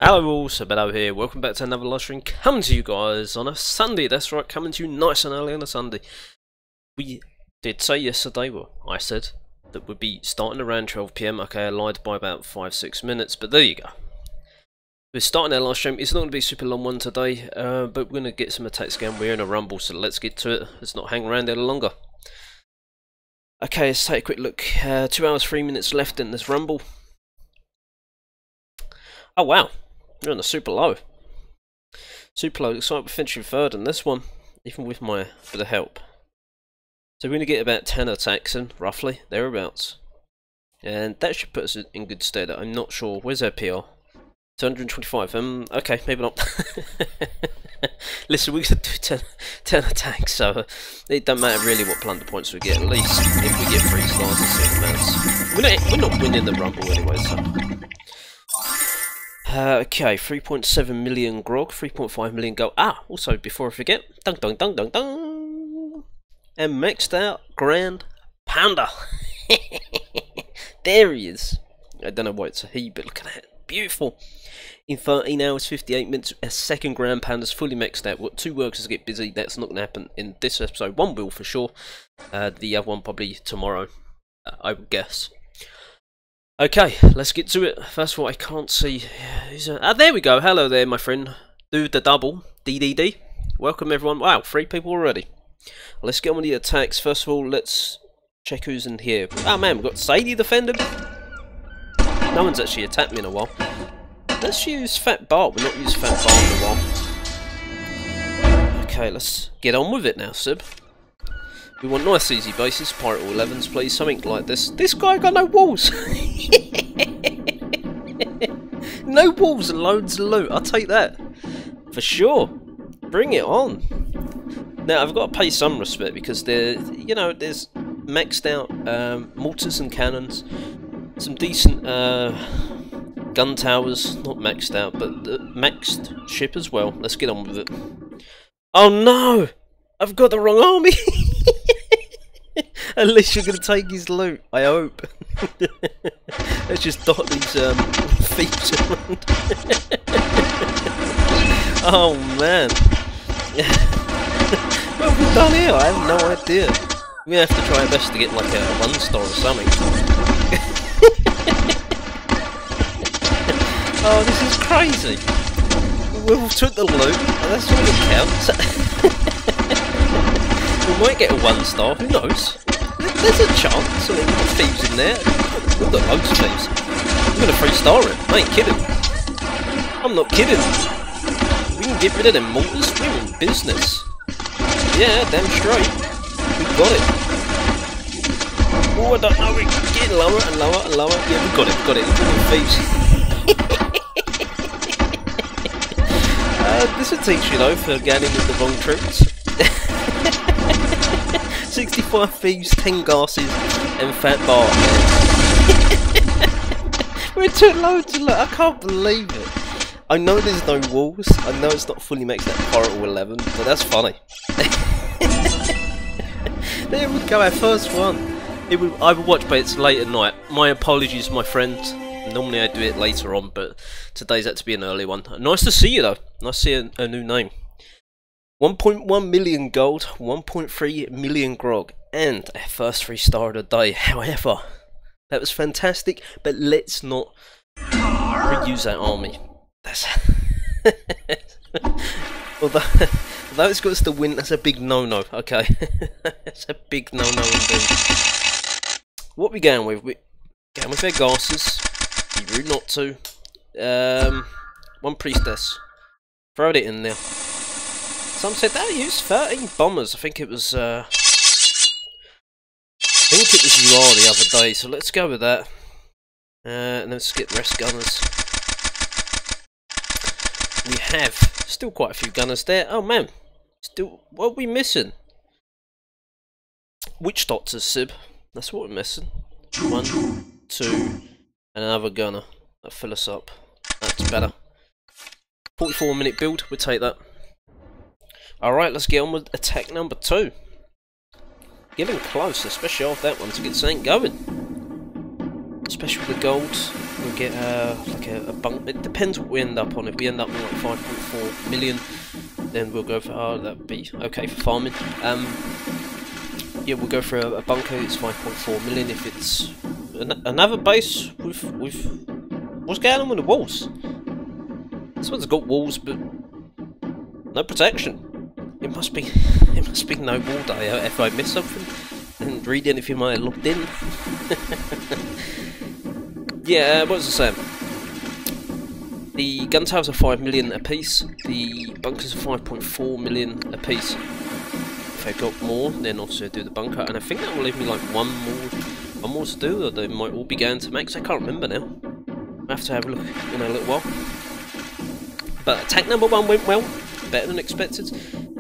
Hello all, Sebello here, welcome back to another live stream coming to you guys on a Sunday. That's right, coming to you nice and early on a Sunday. We did say yesterday, well I said, that we'd be starting around 12 PM. Okay, I lied by about 5-6 minutes, but there you go. We're starting our live stream. It's not going to be a super long one today, but we're going to get some attacks again. We're in a rumble, so let's get to it. Let's not hang around any longer. Okay, let's take a quick look. 2 hours 3 minutes left in this rumble. Oh wow. We're on a super low. Super low. Looks like we're finishing third in this one, even with my bit of help. So we're going to get about 10 attacks in, roughly, thereabouts. And that should put us in good stead. I'm not sure. Where's our PR? 225. Okay, maybe not. Listen, we're going to do 10 attacks, so it don't matter really what plunder points we get. At least if we get 3 stars, it matters. We're not winning the rumble anyway, so. Okay, 3.7 million grog, 3.5 million gold. Ah, also before I forget, dun dun dun dun dun, and maxed out Grand Pounder. There he is. I don't know why it's a he, but look at that, beautiful. In 13 hours 58 minutes, a second Grand Pounder's fully maxed out. We've got 2 workers to get busy. That's not going to happen in this episode. One will for sure. The other one probably tomorrow, I would guess. Okay, let's get to it. First of all, I can't see. Ah, there we go. Hello there, my friend. Do the double. DDD. Welcome, everyone. Wow, 3 people already. Let's get on with the attacks. First of all, let's check who's in here. Oh, man, we've got Sadie defending. No one's actually attacked me in a while. Let's use Fat Bart. We've not used Fat Bart in a while. Okay, let's get on with it now, Sib. We want nice easy bases, Pirate or 11s please, something like this. This guy got no walls! No walls and loads of loot, I'll take that. For sure. Bring it on. Now I've got to pay some respect because there's maxed out mortars and cannons, some decent gun towers, not maxed out, but the maxed ship as well. Let's get on with it. Oh no! I've got the wrong army! At least you're going to take his loot, I hope. Let's just dot these feet around. Oh man. What have we done here? I have no idea. We're going to have to try our best to get like a 1-star or something. Oh, this is crazy. We've took the loot, and that's all that counts. We might get a 1-star, who knows? There's a chance, so we've got thieves in there. We've got loads of thieves. We're gonna 3-star it, I ain't kidding. I'm not kidding. We can get rid of them mortars, we're in business. Yeah, damn straight. We got it. Oh, I don't know, we're getting lower and lower and lower. Yeah, we got it, look at the thieves. This will teach you though, for gaining with the wrong troops. 65 thieves, 10 gasses, and Fat Bart. We took loads of loot. I can't believe it. I know there's no walls. I know it's not fully maxed out Pirate 11, but that's funny. There we go, our first one. I will watch, but it's late at night. My apologies, my friends. Normally I do it later on, but today's had to be an early one. Nice to see you though. Nice to see a new name. 1.1 million gold, 1.3 million grog, and our first 3-star of the day. However, that was fantastic, but let's not reuse that army. That's although it's got us to win, that's a big no-no, okay? That's a big no-no indeed. What we going with? We're going with our gases. Be rude not to. 1 priestess. Throw it in there. Some said that used 13 bombers. I think it was you are the other day, so let's go with that. And let's get rest gunners. We have still quite a few gunners there. Oh man, still what are we missing? Witch doctors, Sib. That's what we're missing. 1, 2, and another gunner. That'll fill us up. That's better. 44-minute build. We'll take that. Alright, let's get on with attack number 2. Getting close, especially off that one, to get something going. especially with the gold, we'll get like a bunk. It depends what we end up on. If we end up on like 5.4 million, then we'll go for that'd be okay for farming. Yeah, we'll go for a bunker. It's 5.4 million. If it's another base with what's going on with the walls? This one's got walls, but no protection. It must be no wall day. If I missed something and read anything when I logged in. Yeah, what was I saying? The gun towers are 5 million a piece. The bunkers are 5.4 million a piece. If I got more, then obviously I'll do the bunker, and I think that will leave me like one more to do, or they might all be going to max. I can't remember now. I have to have a look in a little while. But attack number 1 went well, better than expected,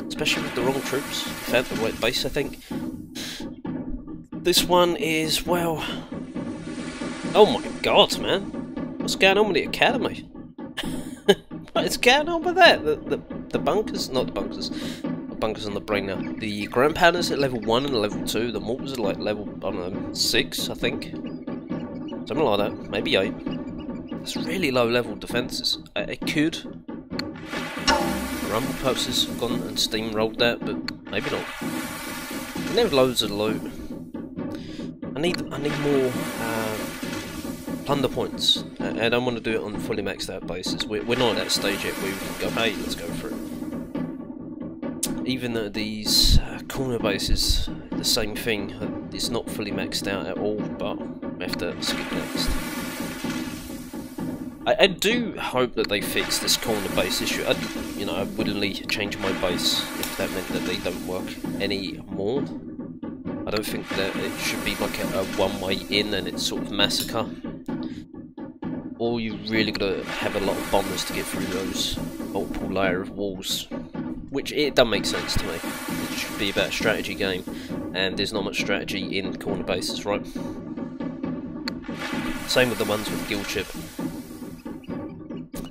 especially with the wrong troops. Found the right base, I think. This one is, well, oh my god, man, what's going on with the academy? What is going on with that? The bunkers, not the bunkers. Bunkers on the brain now. The ground pounders at level 1 and level 2. The mortars are like level, I don't know, 6, I think. Something like that. Maybe 8. It's really low level defences. It could, for rumble purposes, have gone and steamrolled that, but maybe not. We have loads of loot. I need more plunder points. I don't want to do it on fully maxed out bases. We're not at that stage yet where we can go, hey, let's go for it. Even though these corner bases, the same thing. It's not fully maxed out at all, but we have to skip next. I do hope that they fix this corner base issue. I'd willingly change my base if that meant that they don't work anymore. I don't think that it should be like a one-way in and it's sort of massacre. Or you really gotta have a lot of bombers to get through those multiple layer of walls. Which, it doesn't make sense to me. It should be about a strategy game, and there's not much strategy in corner bases, right? Same with the ones with guild chip.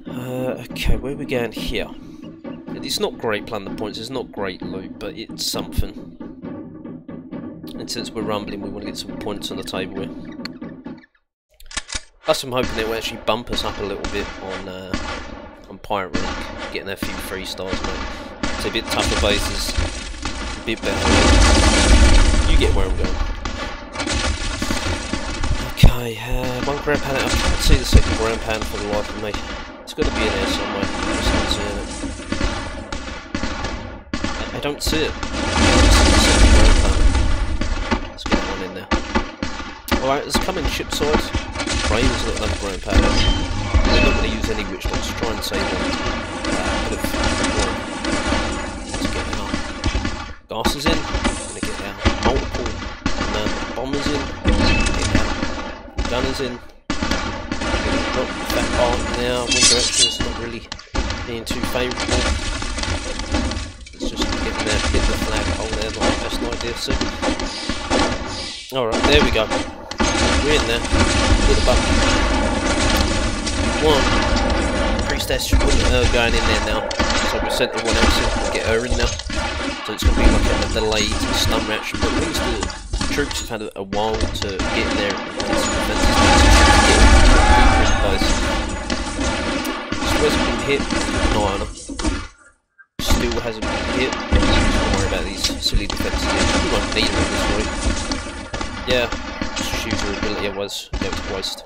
Okay, where are we going here? It's not great plunder points, it's not great loot, but it's something. And since we're rumbling, we want to get some points on the table here. Plus, I'm hoping it will actually bump us up a little bit on Pirate Rank, getting a few 3 stars, mate. It's a bit tougher bases, a bit better. You get where I'm going. Okay, one ground pound. I can't see the second ground pound for the life of me. It's got to be in there somewhere. I'm just not seeing it. I don't see it. Let's get one in there. Alright, let's come in ship side. Rain's got another ground pound. We're not going to use any witch dogs to try and save one. Let's get our gases in. We're going to get our multiple bombers in. Get our gunners in. We're going to drop the fat bar now. Wind direction is not really being too favourable. Let's just get in there, hit the flag hole there, not the best idea, so. Alright, there we go. We're in there. Hit the button. 1. Priestess going in there now. So we sent everyone else in to get her in now. So it's going to be like a delayed stun reaction, but at least the troops have had a while to get in there and get some defences. So hasn't been hit, keep an eye on her. Still hasn't been hit. Don't worry about these silly defences yet. We won't need them this way. Yeah, just use her ability, otherwise go to waste.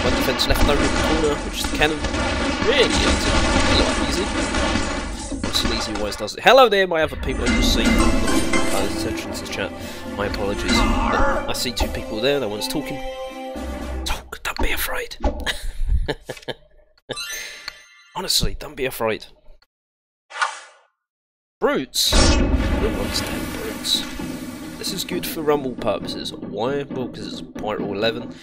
One defence left over in the corner, which is the cannon. Really easy. A lot easy. Nice and easy always does it. Hello there, my other people who just see paying attention to the chat. My apologies. But I see 2 people there, no one's talking. Talk, don't be afraid. Honestly, don't be afraid. Brutes? No one's dead, brutes. This is good for rumble purposes. Why? Well, because it's Pirate 11.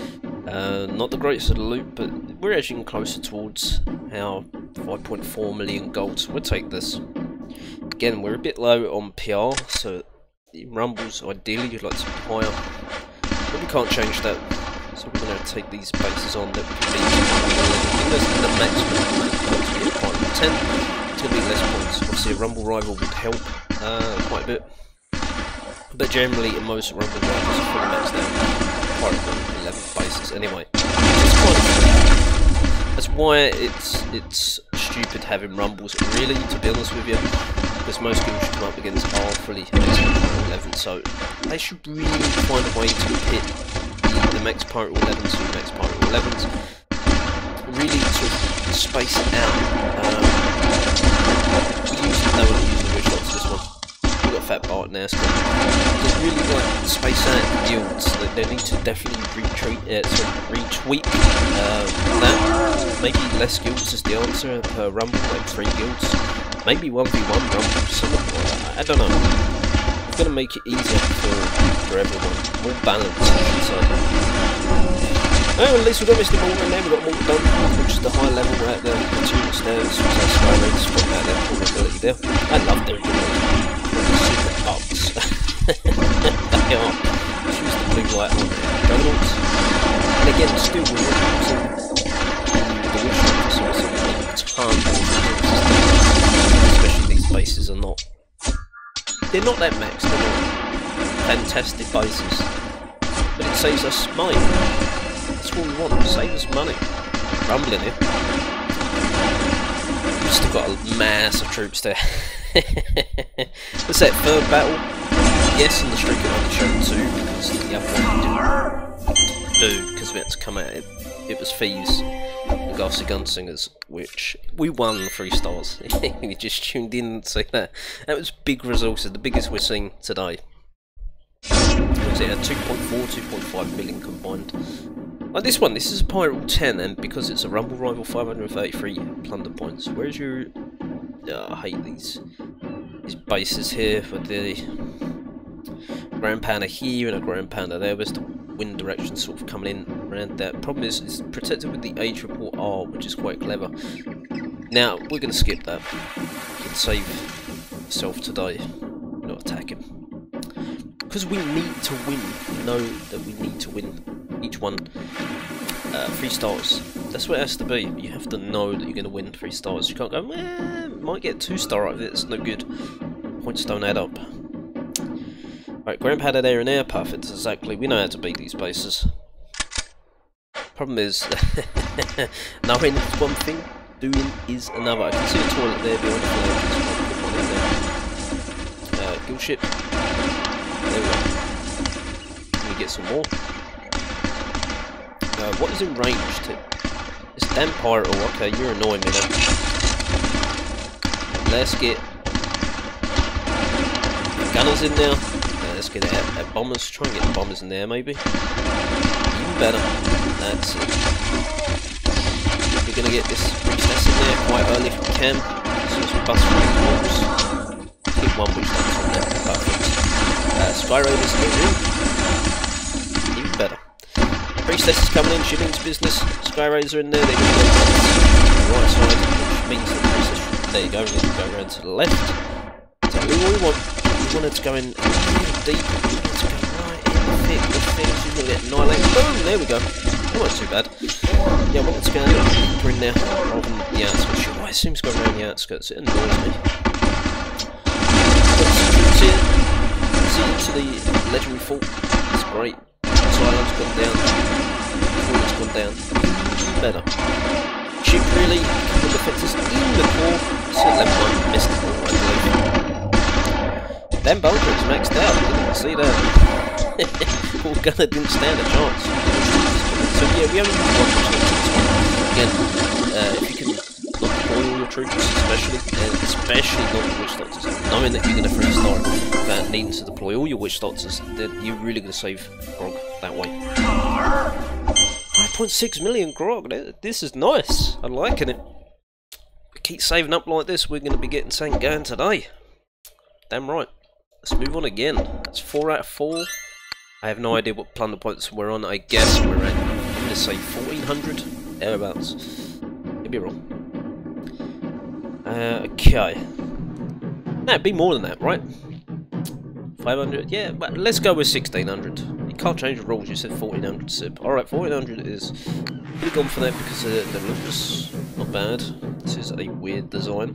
Not the greatest of the loot, but we're edging closer towards our 5.4 million gold, so we'll take this. Again, we're a bit low on PR, so in rumbles, ideally you'd like to be higher, but we can't change that, so we're going to take these bases on that we can beat. I think that's the maximum points we get, 10. It's going to be less points. Obviously a rumble rival would help quite a bit, but generally in most rumble rivals are fully maxed out. Pirate 11 bases, anyway. It's quite a, that's why it's stupid having rumbles, really, to be honest with you, because most guilds you come up against are fully max 11, so they should really find a way to hit the max pirate 11s to max pirate 11s, really to space it out. No one uses the witch lots this one. We've got Fat Bart now, so just really like space out the guilds. They need to definitely retweak that. Maybe less guilds is the answer per rumble, like 3 guilds. Maybe 1v1 rumble, something like that. I don't know. I'm gonna make it easier for everyone. More balanced, I should say. Oh, at least we've got Mr. Morgan there, we've got Morgan done, which is the high level right there, the tunes there, so Sky Raiders got that there, vulnerability there. I love their ability. Super bugs. They are. Choose the blue light on there. Donuts. And again, still we're not using the wish for something a ton of especially these bases are not. They're not that max, they're not fantastic bases. But it saves us money. That's what we want, save us money. Rumbling here. We've still got a mass of troops there. What's that, third battle? Yes, and the streak of only showed 2 because the other one didn't do, because we had to come out. It was Thieves and Ghastly Gunslingers, which we won 3 stars. You just tuned in and see that. That was big resources, the biggest we're seeing today. Was it at 2.4, 2.5 million combined? Like this one, this is a Pirate 10, and because it's a Rumble Rival, 533 plunder points. Where's your... I hate these bases here with the Grand Panda here and a Grand Panda there. Where's the wind direction sort of coming in around that? Problem is, it's protected with the A-triple-R, which is quite clever. Now, we're going to skip that. You can save yourself today, not attack him. Because we need to win. You know that we need to win. Each one 3 stars. That's what it has to be. You have to know that you're going to win 3 stars. You can't go, might get 2-star out of it. It's no good. Points don't add up. Right, Grand Panda there and there. Perfect. Exactly. We know how to beat these bases. Problem is, knowing is one thing, doing is another. I can see a toilet there behind the flag. Guild ship. There we go. Can we get some more? What is in range to? It's damn pirate. Oh, okay, you're annoying me then. Let's get gunners in there. Let's get our bombers. Try and get the bombers in there, maybe. Even better. That's it. We're gonna get this priestess in there quite early if we can. As soon as we bust through these walls. Get one which that's on there. Perfect. Sky Raiders in. Even better. Priestess is coming in, she means business. Sky Raiders are in there, they're going to go to the right side, which means that the Priestess, there you go, we need to go around to the left. So all we want, we want it to go in really deep, we want it to go right in the thick, she's going to get annihilated. Boom, there we go. That wasn't too bad. Yeah, I want it to go a little bit deeper in there, rather than the outskirts. She always seems to go around the outskirts, it annoys me. Got some troops here, see into the legendary fort, it's great. Silo's gone down, it's gone down, better. Ship really, the defences in the core, so level 1 missed the ball, I believe. Damn Bulldog's maxed out, didn't even see that. Poor Gunner didn't stand a chance. So yeah, we only need 1 push again, if you can not deploy all your troops, especially not the witch doctors, knowing that you're going to 3-star without needing to deploy all your witch doctors, then you're really going to save grog that way. 5.6 million grog, this is nice, I'm liking it. We keep saving up like this, we're going to be getting something going today. Damn right. Let's move on again. It's 4 out of 4. I have no idea what plunder points we're on, I guess we're at, I'm going to say 1400, thereabouts. Could be wrong. Okay. No, it'd be more than that, right? 500? Yeah, but let's go with 1600. You can't change the rules, you said 1400 SIP. Alright, 1400 is... Could have gone for that because the look was not bad. This is a weird design.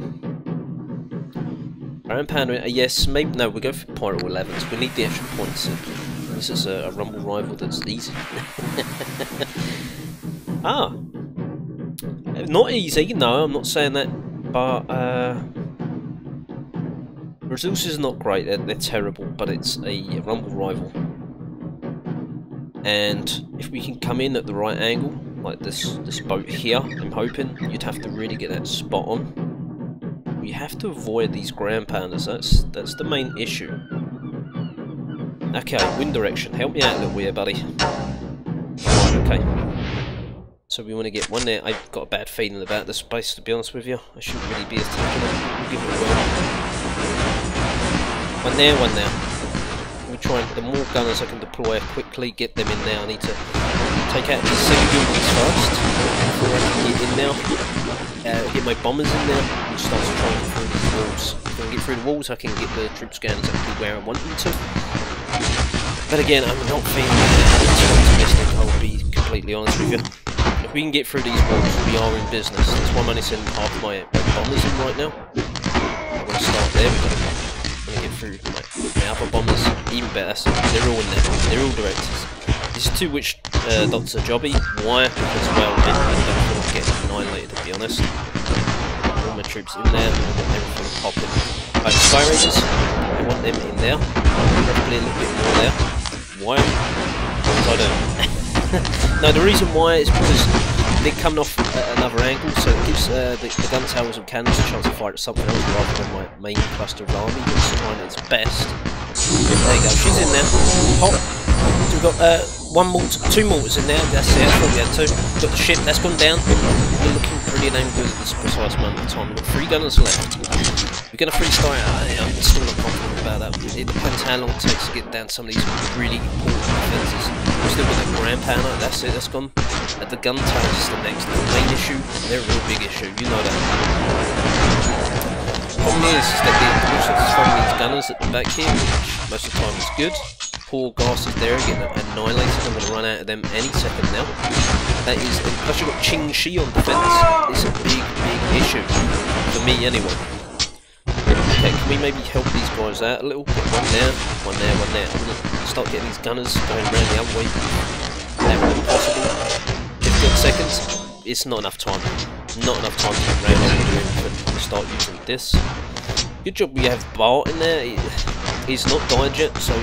Grand Panda, yes, maybe... No, we'll go for Pyro 11s. We need the extra points SIP. This is a rumble rival that's easy. Ah, not easy. No, I'm not saying that, but resources are not great. They're terrible, but it's a rumble rival. And if we can come in at the right angle, like this boat here, I'm hoping you'd have to really get that spot on. We have to avoid these ground pounders. That's the main issue. Okay, wind direction. Help me out a little bit, buddy. Right, okay. So we want to get one there. I've got a bad feeling about this space, to be honest with you. I shouldn't really be attacking it. We'll give it a whirl. One there, one there. We'll try and, the more gunners I can deploy quickly, get them in there. I need to take out these second buildings first before I can get in now. Get my bombers in there and start to try and get through these walls. If I can get through the walls, I can get the troop scans exactly where I want them to. But again, I'm not feeling too optimistic, I'll be completely honest with you. If we can get through these walls, we are in business. That's why I'm only sending half my bombers in right now. I'm going to start there. We're going to get through my other bombers, even better. So they're all in there. They're all directors. This is two witch dots a jobby. Why? Because, well, I don't feel like getting annihilated, to be honest. All my troops in there, I want everything popping. Right, Sky Raiders, I want them in there. Probably a little bit more there. Why? Because I don't. No, the reason why is because they're coming off at another angle, so it gives the gun towers and cannons a chance to fire at something else rather than my main cluster of army that's trying its best. There you go, she's in there. Hop. So we've got one mortar, two mortars in there, that's it, I thought we had two. Got the ship, that's gone down. We're looking pretty damn good at this precise moment of time. We've got 3 gunners left. We're going to freestyle out. I'm still not confident about that. It depends how long it takes to get down some of these really important defences. We've still got that grand pounder, that's it, that's gone. And the gun towers is the next. The main issue, they're a real big issue, you know that. The problem is that the looks like there's these gunners at the back here, which most of the time is good. Poor Gas is there, getting annihilated. I'm going to run out of them any second now. That is, plus you've got Qing Shi on defence. It's a big, big issue. For me, anyway. Okay, can we maybe help these guys out a little? Get one there, one there, one there. I'm going to start getting these gunners going around the other way. Whenever possible. 15 seconds. It's not enough time. Not enough time to get round to start using this. Good job we have Bart in there. He's not died yet, so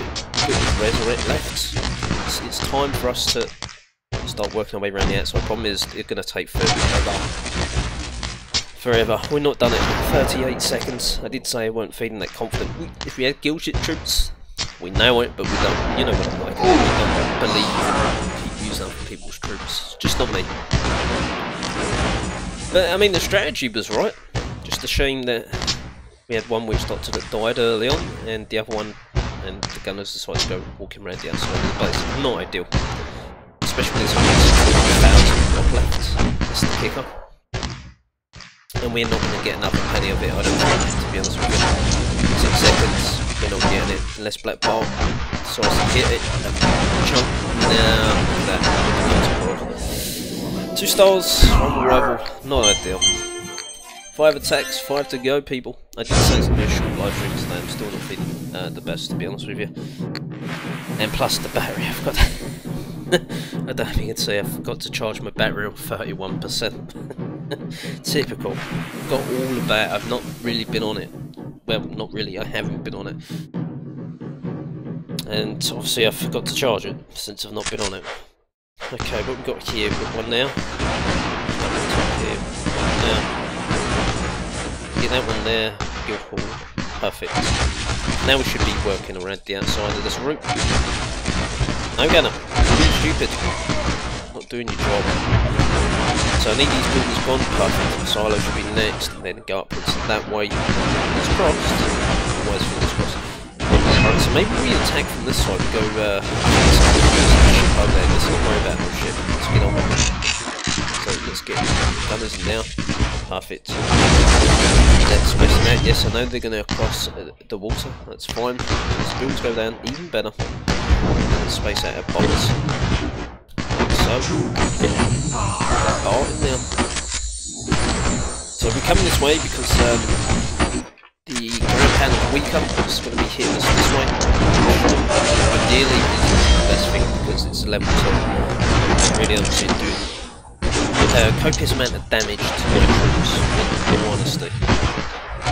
Resurrect left. It's time for us to start working our way around the outside. Problem is, it's going to take forever. We're not done it. 38 seconds. I did say I weren't feeling that confident. If we had guild ship troops, we know it, but we don't. You know what I'm like. We don't believe in using other people's troops. Just not me. But I mean, the strategy was right. Just a shame that we had one witch doctor that died early on, and the other one. And the gunners decided to go walking around the outside of the base. Not ideal. Especially when there's only 6,000 left. That's the kicker. And we're not going to get another penny of it, I don't think, to be honest with you. 6 seconds, we're not getting it. Unless Black Bolt decides to hit it. Jump. Now, that. 2 stars, rumble rival. Not ideal. 5 attacks, 5 to go, people. I did say it's going to be a short live stream today. I'm still not feeling the best, to be honest with you. And plus the battery, I forgot. I don't know if you can see, I forgot to charge my battery on 31%. Typical. Got all of that. I've not really been on it. Well, not really. I haven't been on it. And obviously, I forgot to charge it since I've not been on it. Okay, what we've got here? We've got one now. Get that one there. Guild Hall. Perfect. Now we should be working around the outside of this route. No gunner. You're stupid. Not doing your job. So I need these buildings gone. Perfect. The silo should be next, and then go upwards that way. Fingers crossed. Otherwise, fingers crossed. Alright, so maybe we attack from this side. We go over there. Let's not worry about no ship. Let's get on with it. So let's get gunners in now. Perfect. Let's space them out. Yes, I know they're going to cross the water. That's fine. As builds go down, even better. Let's space out our bombers. Like so. That bar in there. So we're coming this way because the ground cannon's weaker, it's going to be hitting us this way. Ideally, this is the best thing because it's level 2. Really, I'm doing copious amount of damage to my troops, in all honesty.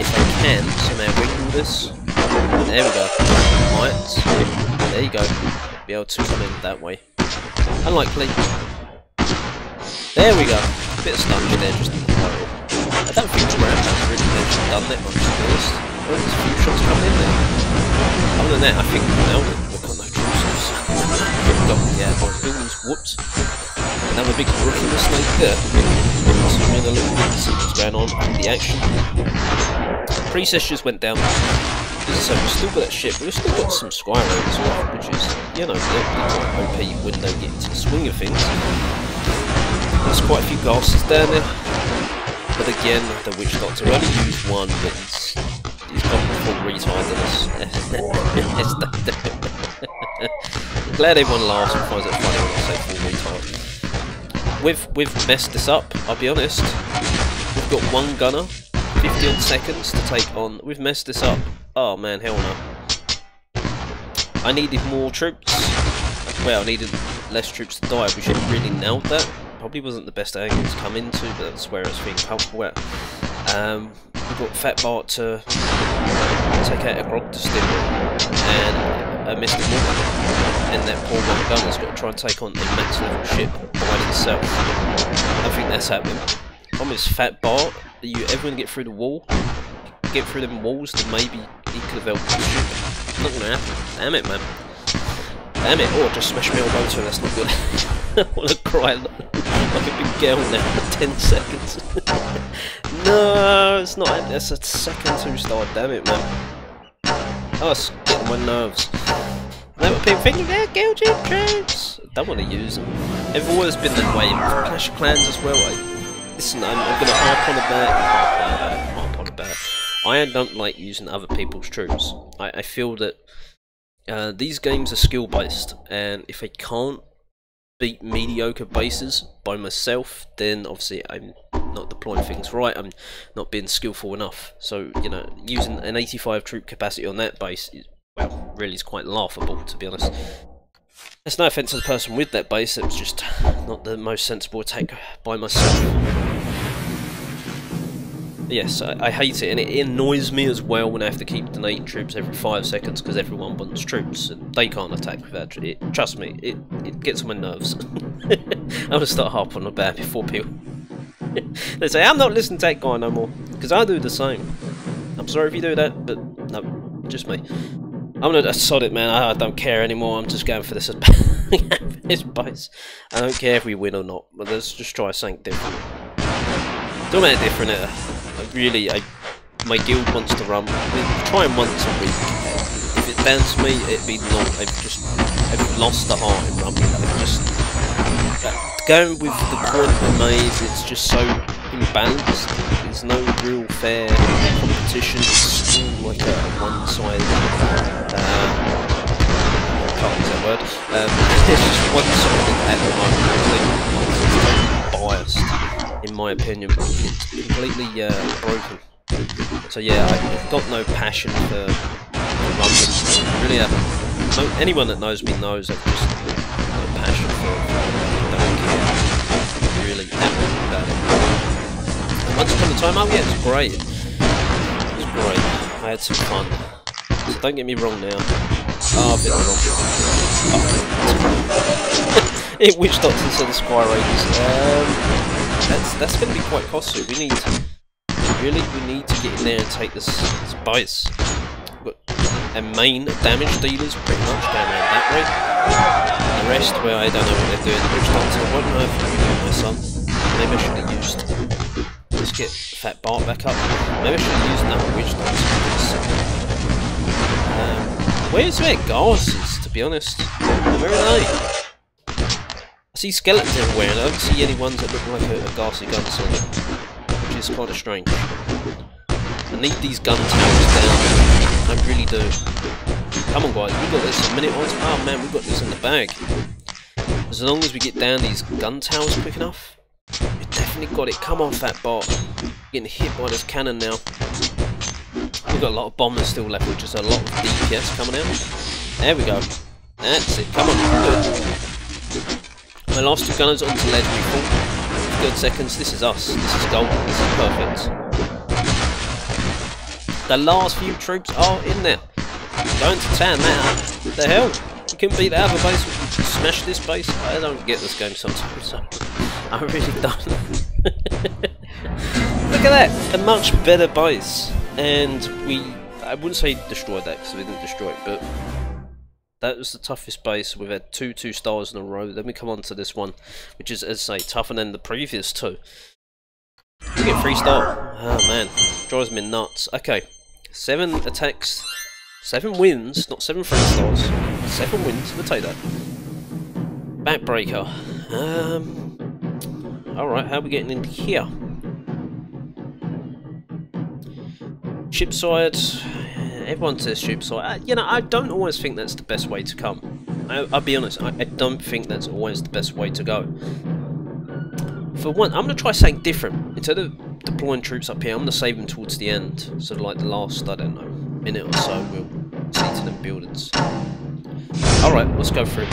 If I can somehow wiggle this, there we go. Right, there you go. Be able to come in that way. Unlikely. There we go. A bit of stunning there, just I don't think the ground has really actually done that much to be honest. There's a few shots coming in there. Other than that, I think we nailed it. We've got no troops. Yeah, my buildings whooped. Another big rook in the snake there. So we're gonna look and see what's going on in the action. Priestess just went down. So we've still got that ship, we've still got some Squire as well, which is, you know, they're quite OP when they get into the swing of things. There's quite a few ghasters down there, but again, the Witch Doctor only used one, but he's gone full retard in us. I'm glad everyone laughs and finds it funny when I say full retard. We've messed this up, I'll be honest. We've got one gunner, 50 odd seconds to take on. We've messed this up. Oh man, hell no. I needed more troops. Well, I needed less troops to die. We should have really nailed that. Probably wasn't the best angle to come into, but that's where I was feeling comfortable at. We've got Fat Bart to take out a Grog Distillery and a Mr. Morgan. And that poor one gunner's got to try and take on a max level ship by himself. I think that's happening. Problem is, Fat Bart, are you ever going to get through the wall? Get through them walls, then maybe he could have helped the ship. Not going to happen. Damn it, man. Damn it. Oh, just smashed my elbow to it. That's not good. I want to cry like a big girl now for 10 seconds. No, it's not. That's a second 2-star. Damn it, man. Oh, it's getting on my nerves. Now people thinking, they're gouging troops. I don't want to use them. They've always been that way. Clash of Clans as well. Listen, I'm going to harp on about. I don't like using other people's troops. I feel that these games are skill based, and if I can't beat mediocre bases by myself, then obviously I'm not deploying things right, I'm not being skillful enough. So, you know, using an 85 troop capacity on that base is, well, really is quite laughable, to be honest. There's no offence to the person with that base, it was just not the most sensible attack by myself. Yes, I hate it, and it annoys me as well when I have to keep donating troops every 5 seconds because everyone wants troops and they can't attack without it. Trust me, it gets on my nerves. I'm gonna start harping on about before people they say I'm not listening to that guy no more, because I do the same. I'm sorry if you do that, but no, just me. I'm gonna sod it, man. I don't care anymore. I'm just going for this this base. I don't care if we win or not, but let's just try something different. Don't make it different. My guild wants to run. We're trying once a week. If it bounced me, it'd be long. I've lost the heart in rumbling. I've just going with the point I made. It's just so imbalanced. There's no real fair competition. It's all like a one-sided. I can't use that word. It's just one-sided at the moment. It's totally biased, in my opinion. It's completely broken. So yeah, I've got no passion for rumbling. Really haven't. No, anyone that knows me knows I've just no passion for it. I don't care. Really happy about it. And once upon a time, oh yeah, it was great. It was great. I had some fun. So don't get me wrong now. Oh, I've been wrong. It Witch Doctor instead of Squire Raiders. That's going to be quite costly. We need to get in there and take this base. We've got our main damage dealers pretty much down there that way. And the rest, well, I don't know what they're doing. The Witch Doctor, I don't know if I'm doing my son. Maybe I should have used. Let's get Fat Bart back up. Maybe I should have used another Witch Doctor. Where's their ghasters, to be honest? Where are they? I see skeletons everywhere, and I don't see any ones that look like a ghastly gunslinger, which is kind of strange. I need these gun towers down. I really do. Come on, guys, we got this. A minute on. Oh man, we got this in the bag. As long as we get down these gun towers quick enough, we definitely got it. Come on, Fat Bart. Getting hit by this cannon now. We've got a lot of bombers still left, which is a lot of DPS coming out. There we go. That's it. Come on. Good. My last two gunners onto legendary full. Good seconds. This is us. This is gold. This is perfect. The last few troops are in there. Going to town now. What the hell? You couldn't beat the other base. Smash this base. I don't get this game sometimes. So I really don't. Look at that. A much better base. And I wouldn't say destroyed that because we didn't destroy it, but that was the toughest base. We've had 2 2-stars in a row. Then we come on to this one, which is, as I say, tougher than the previous 2. We get 3-star. Oh man, drives me nuts. Okay, 7 attacks, 7 wins, not 7 3-stars. 7 wins. We'll take that. Backbreaker. All right, how are we getting in here? Shipside, everyone says shipside. You know, I don't always think that's the best way to come. I'll be honest, I don't think that's always the best way to go. For one, I'm going to try something different. Instead of deploying troops up here, I'm going to save them towards the end. Sort of like the last, I don't know, minute or so, we'll see to them buildings. Alright, let's go through.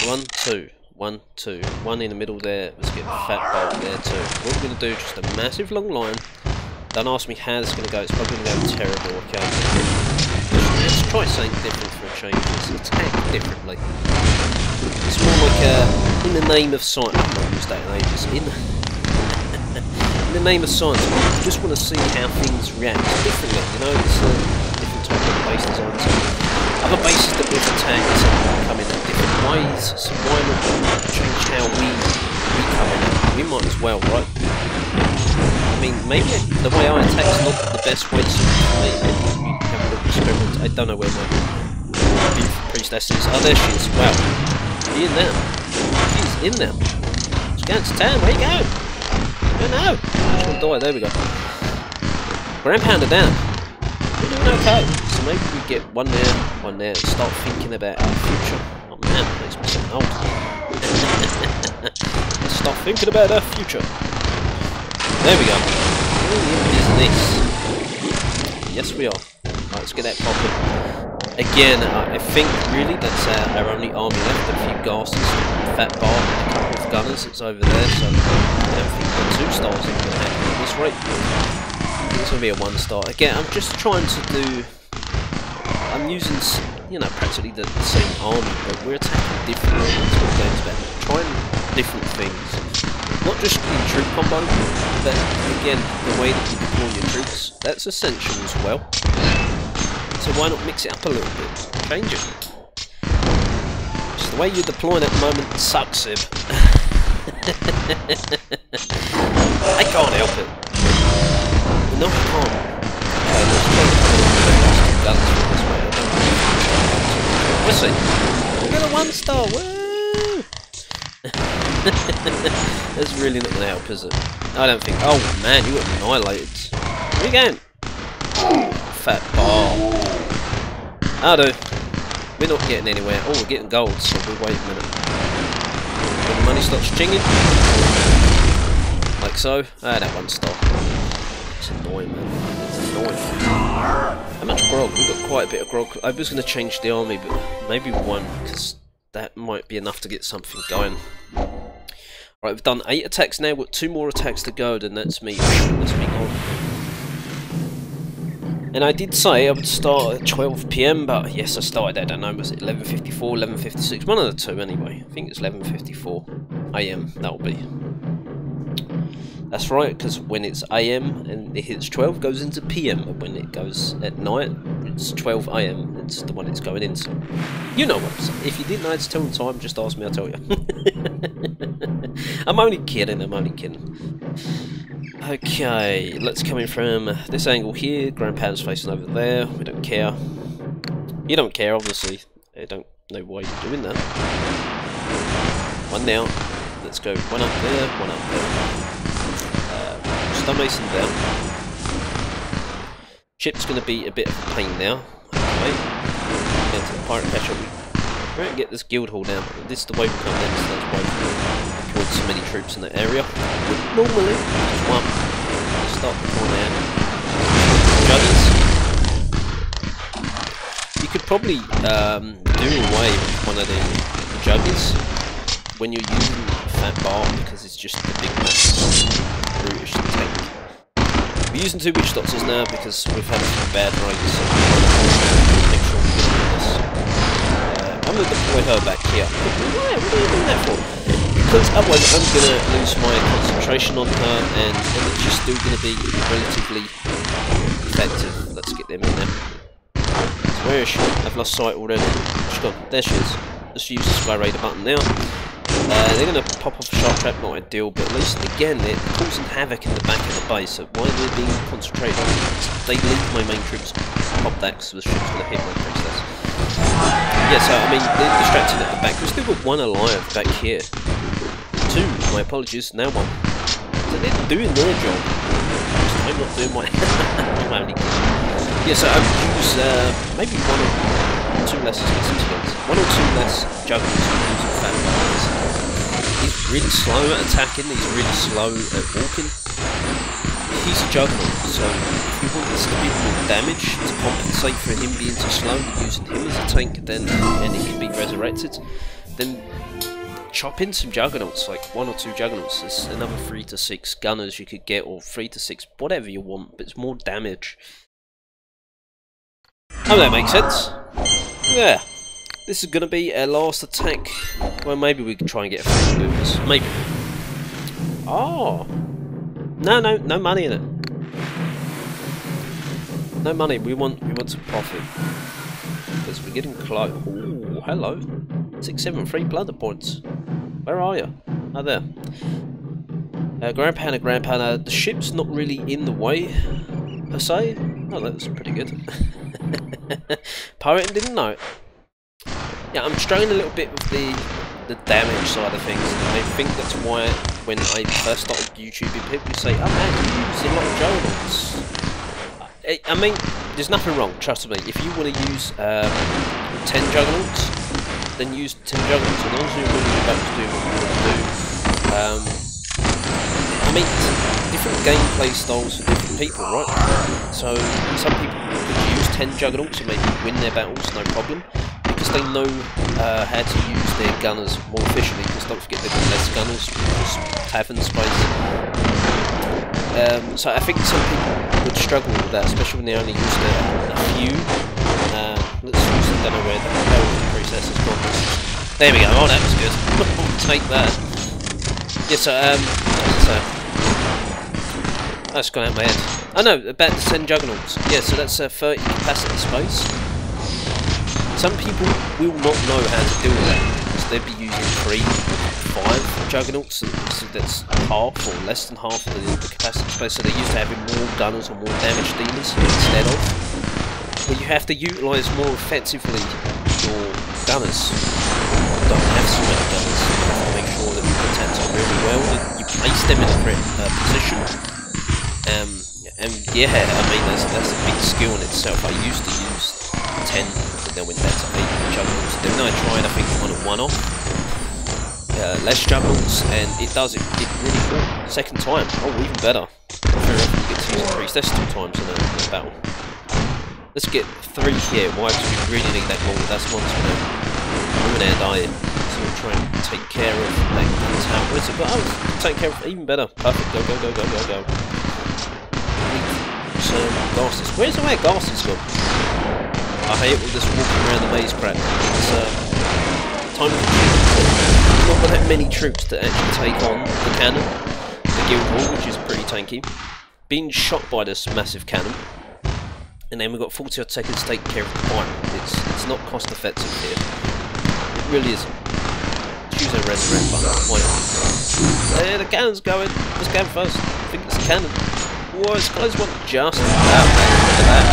1, 2, 1, 2, 1 in the middle there. Let's get a fat bolt there too. What we're going to do, just a massive long line. Don't ask me how it's going to go, it's probably going to go terrible, okay? Let's try something different for a change. Let's attack differently. It's more like in the name of science. I've not used that in ages. In the name of science, I just want to see how things react differently, you know? It's a different type of base design. So other bases that we've attacked come in different ways, so why not change how we come in? We might as well, right? I mean, maybe the way I attack is not the best way to maybe we have a little experiment. I don't know where my priestess is. Oh, there she is. Wow. She's in there. She's in there. She's going to town. Where you go? Oh no. She's going to die. There we go. Grand Pounder down. We're doing okay. So maybe we get one there, and start thinking about our future. Oh man, that makes me so old. Let's start thinking about our future. There we go. Business. Yes, we are. Right, let's get that popping. Again, I think really that's our only army left. A few gases, fat bar, a couple of gunners. It's over there, so I don't think the 2-stars are going to happen at this rate. I think it's going to be a 1-star. Again, I'm just trying to do. I'm using, you know, practically the same army, but we're attacking differently. That's what the game's about. Trying different things. Not just in troop combo, but again, the way that you deploy your troops, that's essential as well. So why not mix it up a little bit? Change it. Just the way you're deploying at the moment sucks, Sib. I can't help it. No, I can't. Okay, let's try to this way. We'll see. We got a 1-star, woo! That's really not going to help, is it? I don't think. Oh man, you got annihilated. Where are you going? Fat ball. I do. We're not getting anywhere. Oh, we're getting gold, so we'll wait a minute. When the money starts chinging. Like so. Ah, that 1-star. It's annoying, man. It's annoying. How much grog? We've got quite a bit of grog. I was going to change the army, but maybe 1, because that might be enough to get something going. Right, we've done 8 attacks now, we've got 2 more attacks to go, then that's me gone. And I did say I would start at 12 PM, but yes, I started, I don't know, was it 11:54, 11:56, one of the 2 anyway. I think it's 11:54 AM, that'll be. That's right, because when it's AM and it hits 12, it goes into PM, and when it goes at night, it's 12 AM, it's the one it's going into. You know what I'm saying. If you didn't know how to tell the time, just ask me, I'll tell you. I'm only kidding, I'm only kidding. Okay, let's come in from this angle here. Grand Pounder's facing over there, we don't care. You don't care, obviously. I don't know why you're doing that. 1 down, let's go 1 up there, 1 up there. Stonemason down. Ship's going to be a bit of a pain now. Okay. Get to the pirate catcher. We're going to get this guild hall down. This is the way we come in, so that's why we deployed so many troops in that area. Normally, just 1. Let's start deploying out. Judges. you could probably do away with one of the juggies when you're using Fat Bar, because it's just a big brutish tank. We're using 2 Witch Doctors now because we've had a few bad rates, so make sure we get this. I'm going to deploy her back here. Why? What are you doing that for? Because otherwise I'm going to lose my concentration on her, and she's still going to be relatively effective. Let's get them in there. Where is she? I've lost sight already. She's gone. There she is. Just use the Sky Raider button now. They're going to pop off a Shark Trap, not ideal, but at least, again, they're causing havoc in the back of the base, so why they're being concentrated on it, they leave my main troops pop that because the ship's going to hit my princess. Yeah, so, I mean, they're distracted at the back. We've still got 1 alive back here. 2, my apologies, now 1. So they're doing their job. I'm not doing my... I'm only kidding. Yeah, so I would use maybe 1 or 2 less skills. 1 or 2 less juggles using Fat Bars. He's really slow at attacking, he's really slow at walking. He's a juggernaut, so if you want this to be more damage to compensate for him being too slow, using him as a tank, then and he can be resurrected, then chop in some juggernauts, like 1 or 2 juggernauts. There's another 3 to 6 gunners you could get, or 3 to 6, whatever you want, but it's more damage. Oh, that makes sense. Yeah. This is going to be our last attack. Well, maybe we can try and get a few boomers. Maybe. Oh. No money in it. No money. We want some profit. Because we're getting close. Oh, hello. 673 Plunder points. Where are you? Oh, there. Grand Pounder. The ship's not really in the way, per se. Oh, that's pretty good. Pirate didn't know it. Yeah, I'm struggling a little bit with the damage side of things. I think that's why when I first started YouTubing, people say, "Oh man, you use a lot of juggernauts." I mean, there's nothing wrong. Trust me. If you want to use 10 juggernauts, then use 10 juggernauts. As long as you're really about to do what you want to do. I mean, different gameplay styles for different people, right? So some people could use 10 juggernauts and maybe win their battles, no problem. Because they know how to use their gunners more efficiently, because don't forget they've got less gunners, because tavern space. So I think some people would struggle with that, especially when they only use a few. Let's use it, I don't know where the hell the process has gone. There we go, oh that was good. Take that. Yeah, so, that's gone out of my head. Oh no, about the 10 juggernauts. Yeah, so that's 30 capacity space. Some people will not know how to deal with that, because they'd be using 3, 5 juggernauts, so that's half or less than half of the capacity space, so they're used to having more gunners or more damage dealers instead of. Well, you have to utilise more effectively your gunners. You don't have so many gunners, you have to make sure that you protect them really well, that you place them in the correct position. And yeah, I mean, that's a big skill in itself. I used to use 10, but then went down to 8 juggernauts. Then I tried, I think, on a one-off, less juggernauts, and it does it really good. Second time, oh, even better. Very often you get to use a priest. That's 2 times in a battle. Let's get 3 here. Why? Because we really need that more. That's once we're there dying. So we'll try and take care of that tower. What is it? But oh, take care of even better. Perfect. Go. Glasses. Where's the way glasses gone? I hate all this walking around the maze crap. It's time consuming. Not got that many troops to actually take on the cannon, the guild hall, which is pretty tanky. Being shot by this massive cannon, and then we've got 40 odd seconds to take care of the pirate. It's not cost effective here. It really isn't. Choose a resurrect button. Why not? There, the cannon's going. Let's go first. I think it's a cannon. Whoa, this guy's one just about. Look at that.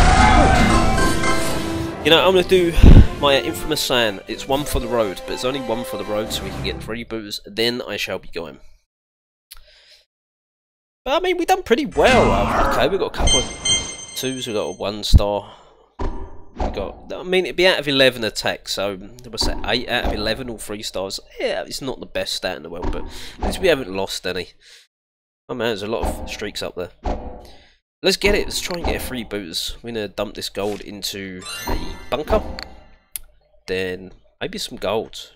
You know, I'm going to do my infamous saying, it's 1 for the road, but it's only 1 for the road, so we can get 3 boos, then I shall be going. But I mean, we've done pretty well. Okay, we've got a couple of 2s, we've got a 1-star. We got, I mean, it'd be out of 11 attacks, so what's that, 8 out of 11, all 3 stars. Yeah, it's not the best stat in the world, but at least we haven't lost any. Oh man, there's a lot of streaks up there. Let's get it. Let's try and get a freebooters. We're gonna dump this gold into a bunker. Then maybe some gold.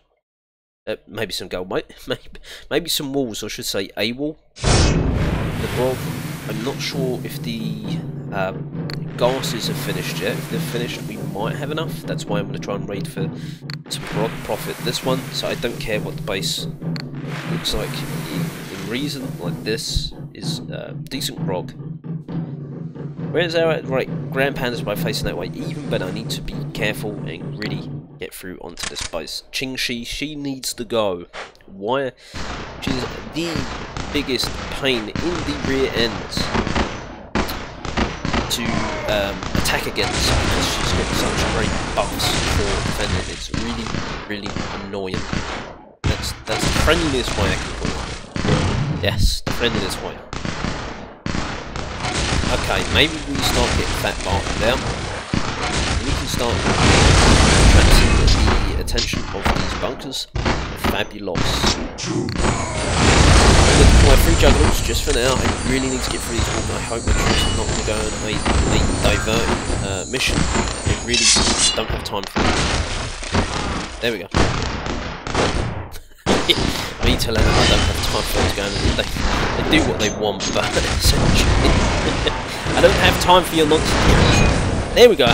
Maybe some gold. Maybe some walls. I should say a wall. The grog. I'm not sure if the gases are finished yet. If they're finished, we might have enough. That's why I'm going to try and raid for some grog profit this one. So I don't care what the base looks like. In reason, like this is decent grog. Where's our right? Grand Pandas by facing that way. Even better. I need to be careful and really get through onto this base. Qingxi, she needs to go. Why? She's the biggest pain in the rear end to attack against because she's got such great buffs for defending. It's really, really annoying. That's the friendliest way I can put it. Yes, the friendliest way. Okay, maybe we start getting fat barking down. We can start attracting the attention of these bunkers. Fabulous. I'm going to deploy 3 juggernauts just for now. I really need to get through these walls. I hope my troops are not going to go on a divert mission. They really don't have time for it. There we go. Me telling them I don't have time for them to go and they do what they want, but essentially I don't have time for your nonsense. There we go.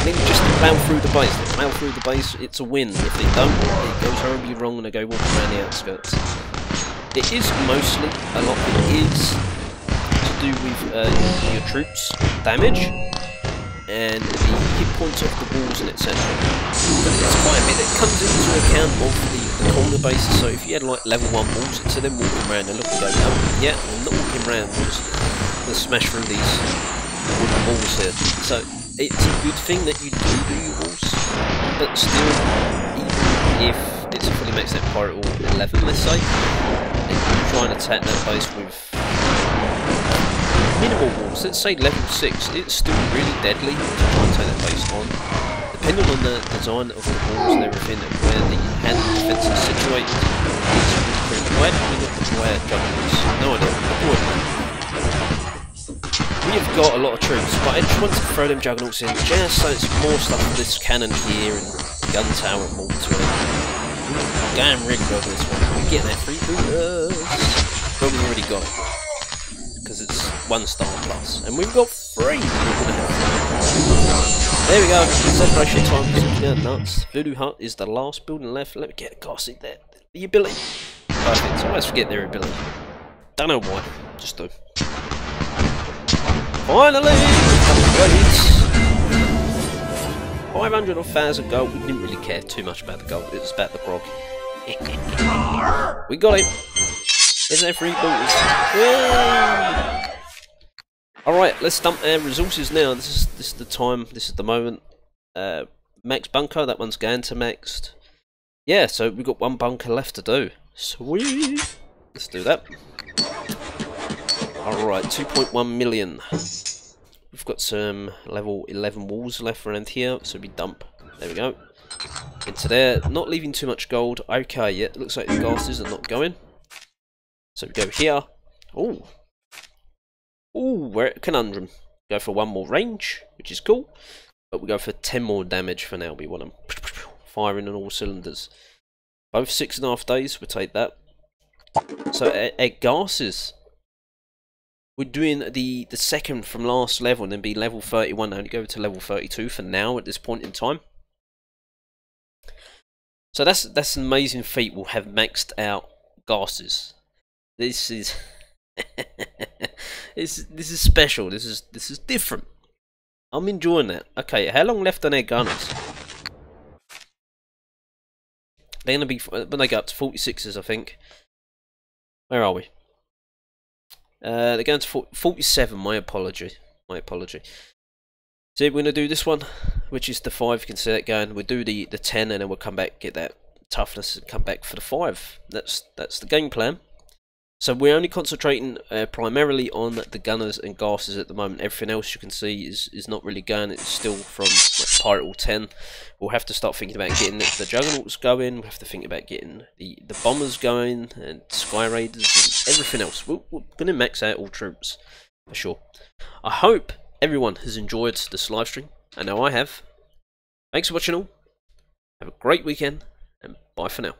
They just plough through the base. They plough through the base, it's a win. If they don't, it goes horribly wrong and they go walking around the outskirts. It is mostly, a lot of it is to do with your troops' damage and the hit points of the walls and etc. But it's quite a bit that comes into account of the corner bases. So if you had like level 1 walls, it's them walking around and look and go, oh, yeah, I'm not walking around, I'm just going to smash through these wooden walls here. So it's a good thing that you do your walls, but still, even if it's a fully maxed out pirate wall 11, let's say, and you try and attack that base with minimal walls, let's say level 6, it's still really deadly to try and take that base on. Depending on the design of the walls and everything, and where the hand defense is situated, it's really critical. Why do we not deploy juggernauts? No idea. We have got a lot of troops, but I just want to throw them juggernauts in just so it's more stuff for this cannon here and gun tower and mortar. Damn really well this one. We get that freebooters. But we've already got it. Because it's 1 star plus. And we've got 3! There we go. Celebration time is looking nuts. Voodoo Hut is the last building left. Let me get a gossip there. The ability. Perfect. I always forget their ability. Don't know why. Just do. Finally! 500 or 1,000 gold. We didn't really care too much about the gold. It was about the grog. We got it. There's our freebooters. Alright, let's dump our resources now. This is the time, this is the moment. Max bunker, that one's going to maxed. Yeah, so we've got 1 bunker left to do. Sweet! Let's do that. Alright, 2.1 million. We've got some level 11 walls left around here, so we dump. There we go. Into there, not leaving too much gold. Okay, yeah, it looks like the gases are not going. So we go here. Ooh. Ooh, we're at Conundrum. Go for 1 more range, which is cool. But we go for 10 more damage for now. We want them firing on all cylinders. Both 6.5 days, we'll take that. So at gases, we're doing the second from last level and then be level 31. Only go to level 32 for now at this point in time. So that's an amazing feat. We'll have maxed out gases. This is this is special. This is different. I'm enjoying that. Okay, how long left on their gunners? They're gonna be when they go up to 46s, I think. Where are we? They're going to 47. My apology. My apology. So we're gonna do this one, which is the 5. You can see that going. We'll do the 10, and then we'll come back, get that toughness, and come back for the 5. That's the game plan. So we're only concentrating primarily on the gunners and gases at the moment. Everything else you can see is not really going. It's still from like, Pirate Hall 10. We'll have to start thinking about getting the Juggernauts going. We'll have to think about getting the bombers going and Sky Raiders and everything else. We're going to max out all troops. for sure. I hope everyone has enjoyed this live stream. I know I have. Thanks for watching all. Have a great weekend, and bye for now.